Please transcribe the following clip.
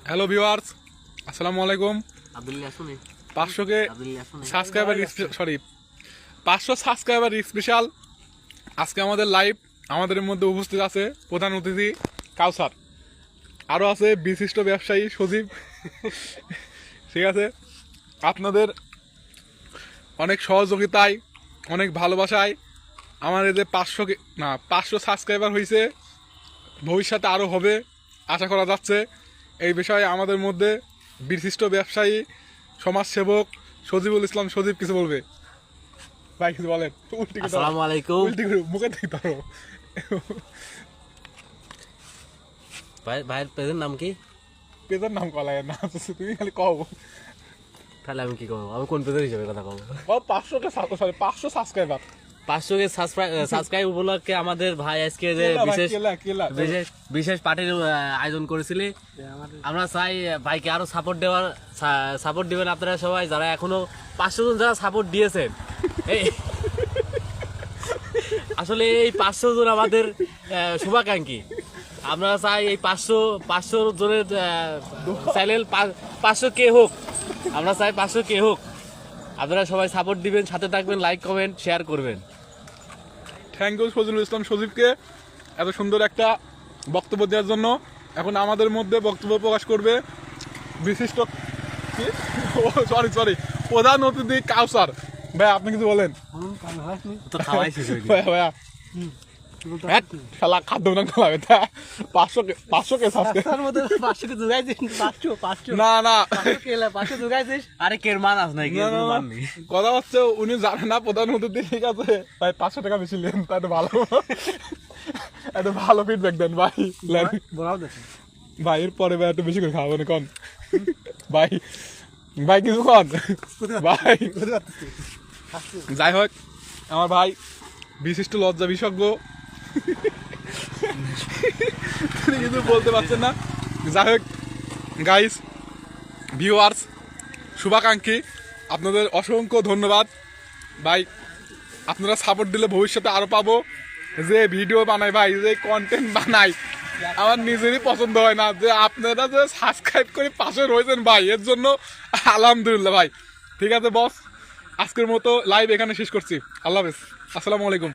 Hello viewers, আসসালামু আলাইকুম। 500 subscriber sorry 500 subscriber special. আজকে আমাদের লাইভ, আমাদের মধ্যে উপস্থিত আছে প্রধান অতিথি কাউসার, আরও আছে বিশিষ্ট ব্যবসায়ী সজীব। ঠিক আছে, আপনাদের অনেক সহযোগিতায়, অনেক ভালোবাসায় আমার এই যে 500 সাবস্ক্রাইবার হয়েছে, ভবিষ্যতে আরও হবে আশা করা যাচ্ছে। এই বিষয়ে আমাদের মধ্যে বিশিষ্ট ব্যবসায়ী সমাজসেবক সজিবুল ইসলাম সজীব কিছু বলবে। ভাই কিছু বলেন। আসসালামু আলাইকুম। মুখে থেকে ধরো। ভাইয়ের পেজের নাম কি? পেজের নাম কলা না, তুমি খালি কও। তাহলে আমি কি করবো? আমি কোন পেজের হিসেবে কথা বলবো? 500 সাবস্ক্রাইবার 500 সাবস্ক্রাইব উপলক্ষে আমাদের ভাই আজকে যে বিশেষ পার্টির আয়োজন করেছিলি। আমরা চাই ভাইকে আরো সাপোর্ট দিবেন আপনারা সবাই, যারা এখনো 500 জন যারা সাপোর্ট দিয়েছেন। আসলে এই 500 জন আমাদের শুভাকাঙ্ক্ষী। আমরা চাই এই 500 জনের চ্যানেল 500 কে হোক, আমরা চাই 500 কে হোক। আপনারা সবাই সাপোর্ট দিবেন, সাথে থাকবেন, লাইক কমেন্ট শেয়ার করবেন। থ্যাংক ইউ সজিবুল ইসলাম সজীবকে এত সুন্দর একটা বক্তব্য দেওয়ার জন্য। এখন আমাদের মধ্যে বক্তব্য প্রকাশ করবে বিশিষ্ট প্রধান অতিথি কাউসার। ভাই আপনি কিছু বলেন। ভাইয়া শালা খাদ্য না খাওয়াবে তা 500 কে না না আরে কের মান আস নাই, কথা হচ্ছে উনি জানে না প্রধান অতিথি। ঠিক আছে ভাই, 500 টাকা বেশি নেন, তাই ভালো, এত ভালো ফিডব্যাক দেন ভাই। ভাই এর পরে ভাই একটু বেশি করে খাওয়াবো না কন ভাই, ভাই কিছু কন ভাই। যাই হোক, আমার ভাই বিশিষ্ট লজ্জা বিশেষজ্ঞ, তিনি কিছু বলতে পারছেন না। যাই হোক গাইস, ভিউয়ার্স, শুভাকাঙ্ক্ষী, আপনাদের অসংখ্য ধন্যবাদ ভাই। আপনারা সাপোর্ট দিলে ভবিষ্যতে আরও পাবো। যে ভিডিও বানাই ভাই, যে কন্টেন্ট বানাই, আমার নিজেরই পছন্দ হয় না। যে আপনারা যে সাবস্ক্রাইব করে পাশে রয়েছেন ভাই, এর জন্য আলহামদুলিল্লাহ ভাই। ঠিক আছে বস, আজকের মতো লাইভ এখানে শেষ করছি। আল্লাহ হাফেজ, আসসালামু আলাইকুম।